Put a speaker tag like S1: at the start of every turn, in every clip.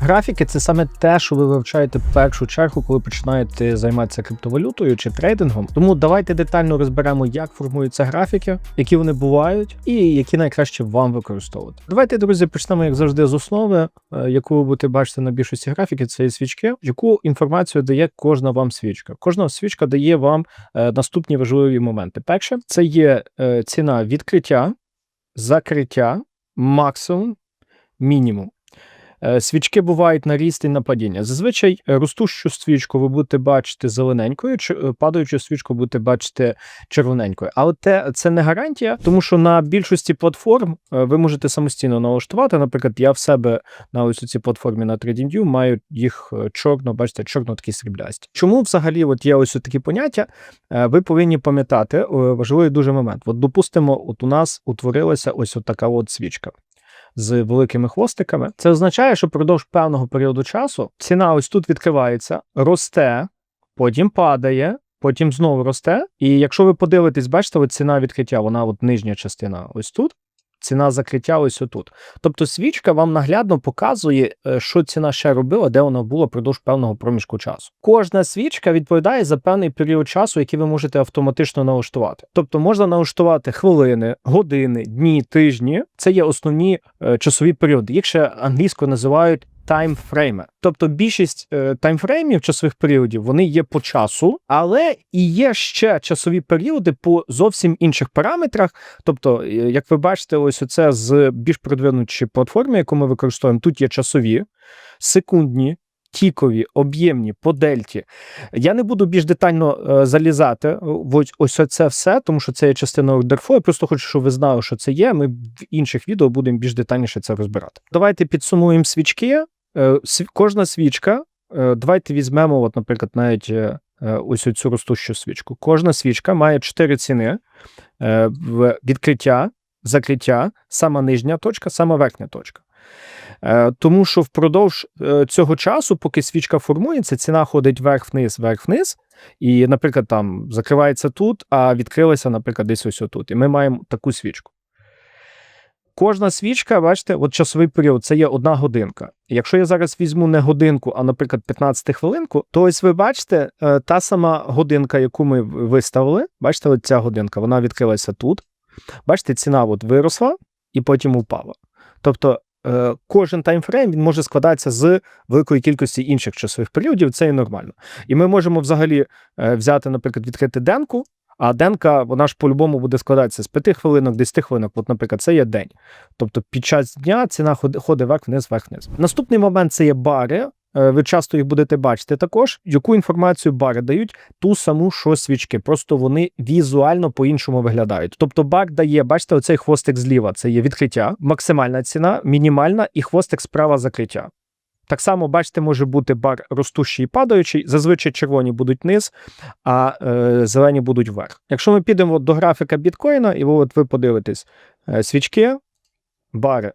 S1: Графіки – це саме те, що ви вивчаєте в першу чергу, коли починаєте займатися криптовалютою чи трейдингом. Тому давайте детально розберемо, як формуються графіки, які вони бувають і які найкраще вам використовувати. Давайте, друзі, почнемо, як завжди, з основи, яку ви будете бачити на більшості графіків, це є свічки, яку інформацію дає кожна вам свічка. Кожна свічка дає вам наступні важливі моменти. Перше, це є ціна відкриття, закриття, максимум, мінімум. Свічки бувають на ріст і на падіння. Зазвичай ростущу свічку ви будете бачити зелененькою, падаючу свічку будете бачити червоненькою. Але це не гарантія, тому що на більшості платформ ви можете самостійно налаштувати. Наприклад, я в себе на ось цій платформі на TradingView маю їх чорно, бачите, чорно такі сріблясті. Чому взагалі от є ось такі поняття? Ви повинні пам'ятати важливий дуже момент. От допустимо, от у нас утворилася ось така от свічка з великими хвостиками. Це означає, що впродовж певного періоду часу ціна ось тут відкривається, росте, потім падає, потім знову росте. І якщо ви подивитесь, бачите, от ціна відкриття, вона от нижня частина ось тут, ціна закриття ось отут. Тобто свічка вам наглядно показує, що ціна ще робила, де вона була впродовж певного проміжку часу. Кожна свічка відповідає за певний період часу, який ви можете автоматично налаштувати. Тобто можна налаштувати хвилини, години, дні, тижні. Це є основні часові періоди. Їх ще англійською називають таймфрейми. Тобто більшість таймфреймів, часових періодів, вони є по часу, але і є ще часові періоди по зовсім інших параметрах. Тобто, як ви бачите, ось оце з більш продвинутої платформи, яку ми використовуємо, тут є часові, секундні, тікові, об'ємні, по дельті. Я не буду більш детально залізати в ось це все, тому що це є частина ордерфлоу. Я просто хочу, щоб ви знали, що це є. Ми в інших відео будемо більш детальніше це розбирати. Давайте підсумуємо свічки. Кожна свічка, давайте візьмемо, от, наприклад, навіть ось цю ростущу свічку. Кожна свічка має 4 ціни: відкриття, закриття, сама нижня точка, сама верхня точка. Тому що впродовж цього часу, поки свічка формується, ціна ходить вверх-вниз, і, наприклад, там закривається тут, а відкрилася, наприклад, десь ось тут. І ми маємо таку свічку. Кожна свічка, бачите, от часовий період, це є 1 годинка. Якщо я зараз візьму не годинку, а, наприклад, 15 хвилинку, то ось ви бачите, та сама годинка, яку ми виставили, бачите, от ця годинка, вона відкрилася тут. Бачите, ціна от виросла і потім упала. Тобто, кожен таймфрейм, він може складатися з великої кількості інших часових періодів, це і нормально. І ми можемо взагалі взяти, наприклад, відкрити денку, а денка, вона ж по-любому буде складатися з 5 хвилинок, 10 хвилинок. От, наприклад, це є день. Тобто під час дня ціна ходить вверх-вниз, вверх-вниз. Наступний момент – це є бари. Ви часто їх будете бачити також. Яку інформацію бари дають? Ту саму, що свічки. Просто вони візуально по-іншому виглядають. Тобто бар дає, бачите, оцей хвостик зліва – це є відкриття, максимальна ціна, мінімальна і хвостик справа – закриття. Так само, бачите, може бути бар ростущий і падаючий. Зазвичай червоні будуть вниз, а зелені будуть вверх. Якщо ми підемо до графіка біткоїна, і ви подивитесь, свічки, бари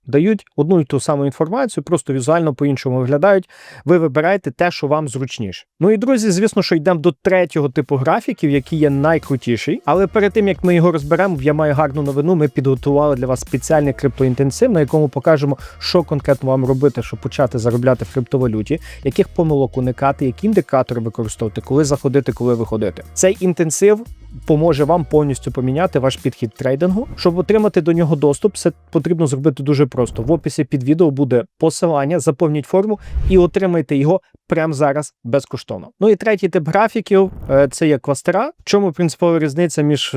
S1: дають одну і ту саму інформацію, просто візуально по-іншому виглядають. Ви вибираєте те, що вам зручніше. Ну і, друзі, звісно, що йдемо до третього типу графіків, який є найкрутіший. Але перед тим, як ми його розберемо, я маю гарну новину. Ми підготували для вас спеціальний криптоінтенсив, на якому покажемо, що конкретно вам робити, щоб почати заробляти в криптовалюті, яких помилок уникати, які індикатори використовувати, коли заходити, коли виходити. Цей інтенсив поможе вам повністю поміняти ваш підхід трейдингу. Щоб отримати до нього доступ, це потрібно зробити дуже просто. В описі під відео буде посилання, заповніть форму і отримайте його прямо зараз безкоштовно. Ну і третій тип графіків – це є кластера. В чому принципова різниця між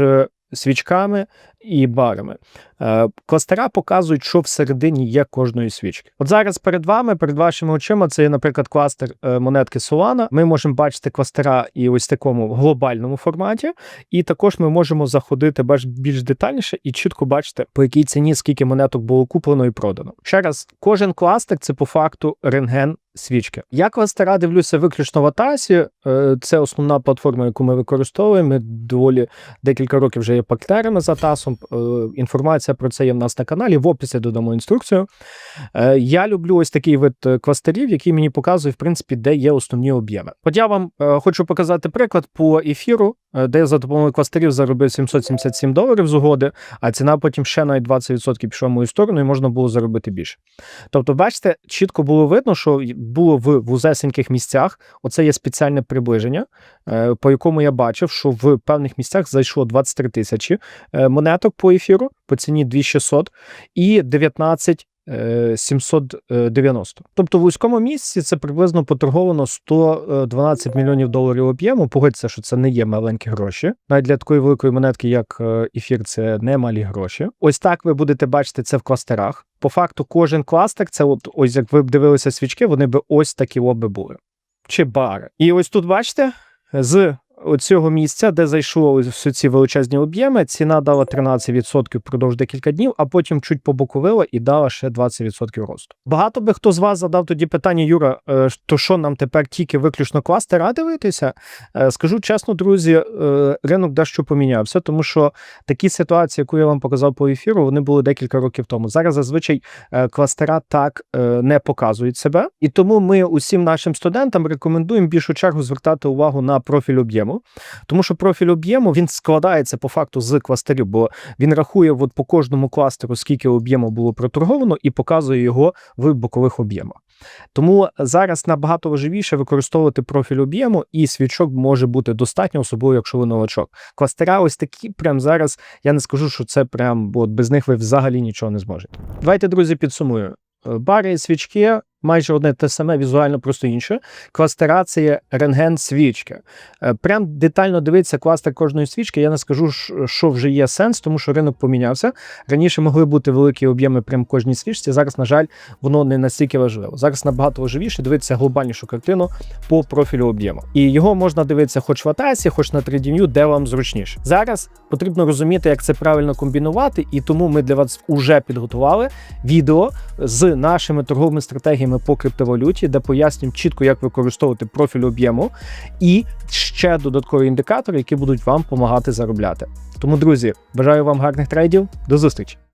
S1: свічками і барами? Кластера показують, що всередині є кожної свічки. От зараз перед вами, перед вашими очима, це є, наприклад, кластер монетки Solana. Ми можемо бачити кластера і ось в такому глобальному форматі, і також ми можемо заходити більш детальніше і чітко бачити, по якій ціні, скільки монеток було куплено і продано. Ще раз, кожен кластер – це по факту рентген свічки. Я кластера дивлюся виключно в Атасі. Це основна платформа, яку ми використовуємо. Ми доволі декілька років вже є партнерами з Атасом. Інформація про це є в нас на каналі. В описі додамо інструкцію. Я люблю ось такий вид кластерів, який мені показує, в принципі, де є основні об'єми. От я вам хочу показати приклад по ефіру, де я за допомогою кластерів заробив $777 з угоди, а ціна потім ще навіть 20% пішла в мою сторону і можна було заробити більше. Тобто, бачите, чітко було видно, що було в вузесеньких місцях, оце є спеціальне приближення, по якому я бачив, що в певних місцях зайшло 23 тисячі монеток по ефіру, по ціні 2600 і 19 790. Тобто в вузькому місці це приблизно поторговано $112 мільйонів об'єму. Погодьтеся, що це не є маленькі гроші. Навіть для такої великої монетки, як ефір, це не малі гроші. Ось так ви будете бачити це в кластерах. По факту кожен кластер, це ось як ви б дивилися свічки, вони би ось такі би були. Чи бари. І ось тут бачите, з оцього місця, де зайшло всі ці величезні об'єми, ціна дала 13% впродовж декілька днів, а потім чуть побоковила і дала ще 20% росту. Багато би хто з вас задав тоді питання: Юра, то що нам тепер тільки виключно кластера дивитися? Скажу чесно, друзі, ринок дещо помінявся, тому що такі ситуації, яку я вам показав по ефіру, вони були декілька років тому. Зараз зазвичай кластера так не показують себе, і тому ми усім нашим студентам рекомендуємо в більшу чергу звертати увагу на профіль об'єму. Тому що профіль об'єму, він складається по факту з кластерів, бо він рахує от по кожному кластеру, скільки об'єму було проторговано, і показує його в бокових об'ємах. Тому зараз набагато важливіше використовувати профіль об'єму, і свічок може бути достатньо, особливо якщо ви новачок. Кластера ось такі, прям зараз, я не скажу, що це прям, бо без них ви взагалі нічого не зможете. Давайте, друзі, підсумуємо. Бари і свічки майже одне те саме, візуально просто інше. Кластера – це є рентген-свічки. Прям детально дивитися кластер кожної свічки, я не скажу, що вже є сенс, тому що ринок помінявся. Раніше могли бути великі об'єми прям кожній свічці, зараз, на жаль, воно не настільки важливо. Зараз набагато важливіше дивитися глобальнішу картину по профілю об'єму. І його можна дивитися хоч в Атасі, хоч на TradingView, де вам зручніше. Зараз потрібно розуміти, як це правильно комбінувати, і тому ми для вас вже підготували відео з нашими торговими стратегіями по криптовалюті, де пояснюємо чітко, як використовувати профіль об'єму і ще додаткові індикатори, які будуть вам допомагати заробляти. Тому, друзі, бажаю вам гарних трейдів. До зустрічі!